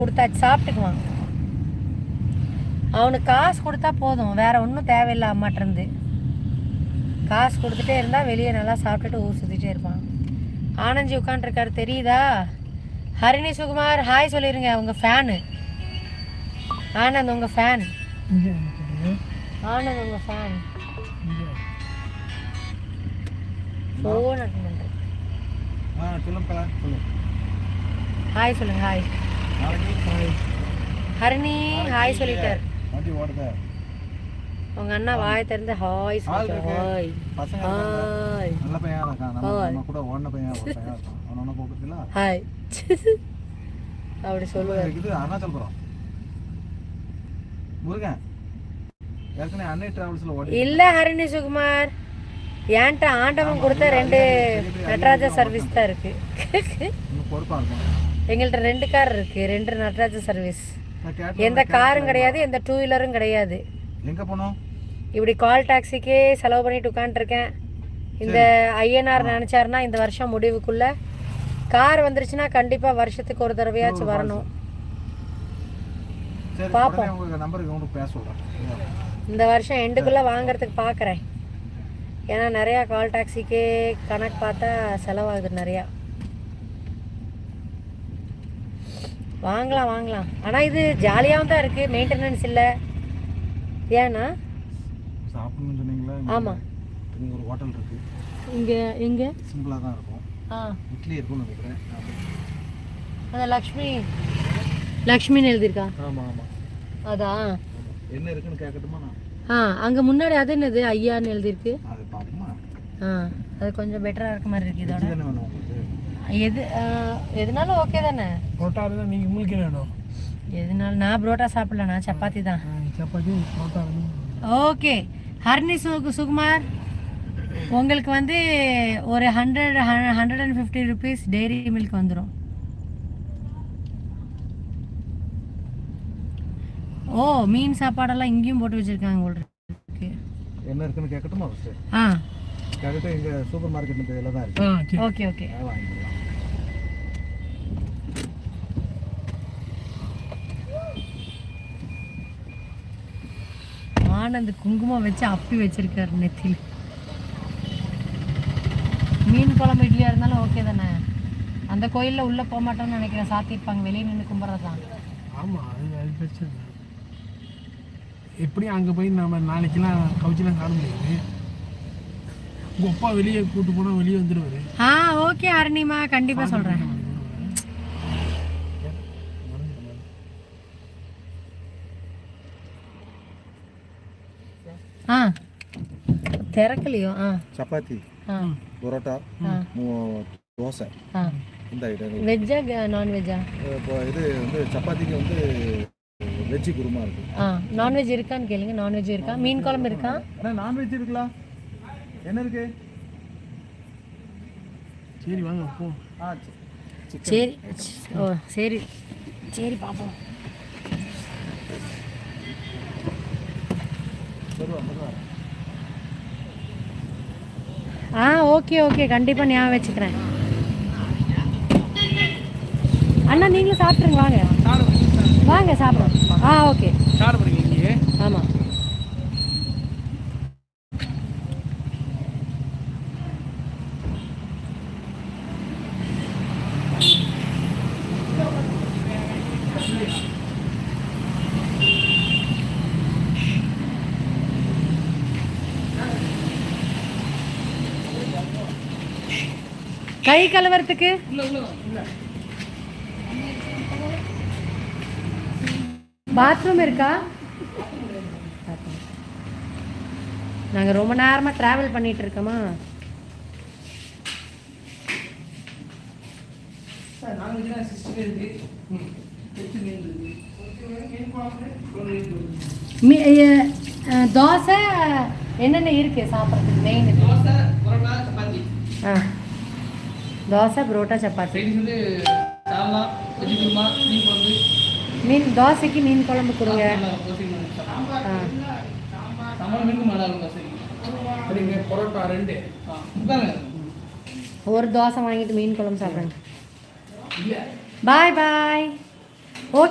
கொடுத்தாச்சு, சாப்பிட்டுக்குவான். அவனுக்கு காசு கொடுத்தா போதும், வேற ஒன்றும் தேவையில்லை. அம்மாட்டிருந்து காசு கொடுத்துட்டே இருந்தால் வெளியே நல்லா சாப்பிட்டுட்டு ஊர் சுற்றிட்டே இருப்பான். ஆனந்தி உட்காண்ட்ருக்காரு, தெரியுதா? ஹரிணி சுகுமார் ஹாய் சொல்லிடுங்க. உங்கள் ஃபேனு ஆனந்த், உங்கள் ஃபேன் ஆனந்த், உங்கள் ஃபேன். ஃபோன் அட்டன் பண்ணுறேன். ஹாய் சொல்லுங்க. ஹாய் ஹரிணி ஹாய் சொல்லிட்டார். உங்க அண்ணா வாயை திறந்து ஹாய் சொல்லிட்டார். ஹாய் ஹாய் நல்ல பையனா இருக்கான், நம்ம கூட ஓடுன பையன் அவன கூப்பிடுறீங்களா? ஹாய் அப்படி சொல்லுவார். இது அருணாச்சலபுரம் முருகன் ஏற்கனவே அன்னை டிராவல்ஸ்ல ஓடி இல்ல ஹரிணி சுகுமார், ஏன்ட்ட ஆண்டவன் கொடுத்த 2 நடராஜா சர்வீஸ் தான் இருக்கு. பொறுப்பா இருக்கும். எங்கள்கிட்ட 2 கார் இருக்கு, 2 நடராஜா சர்வீஸ். எந்த காரும் கிடையாது, எந்த 2 வீலரும் கிடையாது. எங்க போனோம்? இப்படி கால் டாக்ஸிக்கே செலவு பண்ணிட்டு உட்காந்துருக்கேன். இந்த ஐஎன்ஆர் நினைச்சாருன்னா இந்த வருஷம் முடிவுக்குள்ள கார் வந்துருச்சுன்னா கண்டிப்பா வருஷத்துக்கு ஒரு தடவையாச்சும் வரணும். பாப்போம், இந்த வருஷம் எண்டுக்குள்ள வாங்கறதுக்கு பாக்குறேன். ஏன்னா நிறைய கால் டாக்ஸிக்கே கணக்கு பார்த்தா செலவாகுது நிறையா. வாங்கலாம். ஆனால் இது ஜாலியாகவும் தான் இருக்குது, மெயின்டெனன்ஸ் இல்லை. ஏன்னா சாப்பிடணும்னு சொன்னீங்களா? ஆமாம், இங்கே ஒரு ஹோட்டல் இருக்குது. இங்கே சிம்பிளாக தான் இருக்கும். இட்லி இருக்கும்னு நினைக்கிறேன். அந்த லக்ஷ்மின்னு எழுதியிருக்கா? ஆமாம். அதான் என்ன இருக்குன்னு கேட்கட்டுமா நான்? அங்கே முன்னாடி அது என்னது ஐயான்னு எழுதியிருக்கு. அது பார்ப்போமா? அது கொஞ்சம் பெட்டராக இருக்க மாதிரி இருக்குது. இதோட என்ன வேணும் உங்களுக்கு? எதுனாலும் ஓகே தானே? புரோட்டா தான் நீங்கள் உங்களுக்கு வேணும். எதுனாலும் நான் புரோட்டா சாப்பிடல, நான் சப்பாத்தி தான். சப்பாத்தி புரோட்டா. ஓகே ஹரிணி சுகுமார், உங்களுக்கு வந்து ஒரு 150 ருபீஸ் டெய்ரி மில்க் வந்துடும். ஓ, மீன் சாப்பாடெல்லாம் இங்கேயும் போட்டு வச்சிருக்காங்க உங்களுக்கு. என்ன இருக்குன்னு கேட்கட்டுமா? கேட்டுட்டு இங்கே சூப்பர் மார்க்கெட் இதில் தான் இருக்கு. ஓகே வாங்கிக்கலாம். ஆனந்த் குங்குமம் வச்சு அப்பி வச்சிருக்காரு நெத்தியில். மீன் குழம்பு இட்லியாக இருந்தாலும் ஓகே தானே? அந்த கோயிலில் உள்ளே போக மாட்டோம்னு நினைக்கிறேன், சாத்திருப்பாங்க, வெளியே நின்று கும்பிட்றது தான். ஆமாம், அது பிரச்சனை. எப்படியும் அங்கே போய் நம்ம நாளைக்கெல்லாம் கவுச்சிலாம் காண முடியாது. உங்கள் அப்பா வெளியே கூப்பிட்டு போனால் வெளியே வந்துடுவார். ஓகே அருணிமா, கண்டிப்பாக சொல்கிறேன். திறக்கலையோ? சப்பாத்தி, பரோட்டா, தோசை. இந்த ஐட்டம் வெஜ்ஜா நான்வெஜ்ஜா? இது வந்து சப்பாத்திக்கு வந்து வெஜ் குருமா இருக்கு. நான்வெஜ் இருக்கான்னு கேளுங்க. நான்வெஜ் இருக்கா? மீன் குழம்பு இருக்கா? நான்வெஜ் இருக்கலாம். என்ன இருக்கு? சரி வாங்க போ. சரி சரி சரி பார்ப்போம். ஓகே கண்டிப்பாக ஞாபகம் வச்சுக்கிறேன். அண்ணா நீங்களும் சாப்பிட்ருங்க, வாங்க சாப்பிடுவோம். ஓகே சாப்பிட்றீங்க? ஆமாம். கை கழுவுறதுக்கு பாத்ரூம் இருக்கா? நாங்கள் ரொம்ப நேரமாக ட்ராவல் பண்ணிட்டு இருக்கோமா. தோசை என்னென்ன இருக்கு சாப்பிட்றதுக்கு? மெயின் தோசை, புரோட்டா, சப்பாத்தி. மீன் தோசைக்கு மீன் குழம்பு கொடுங்க. ஒரு தோசை வாங்கிட்டு மீன் குழம்பு சாப்பிடுங்க. பாய் பாய். ஓகே.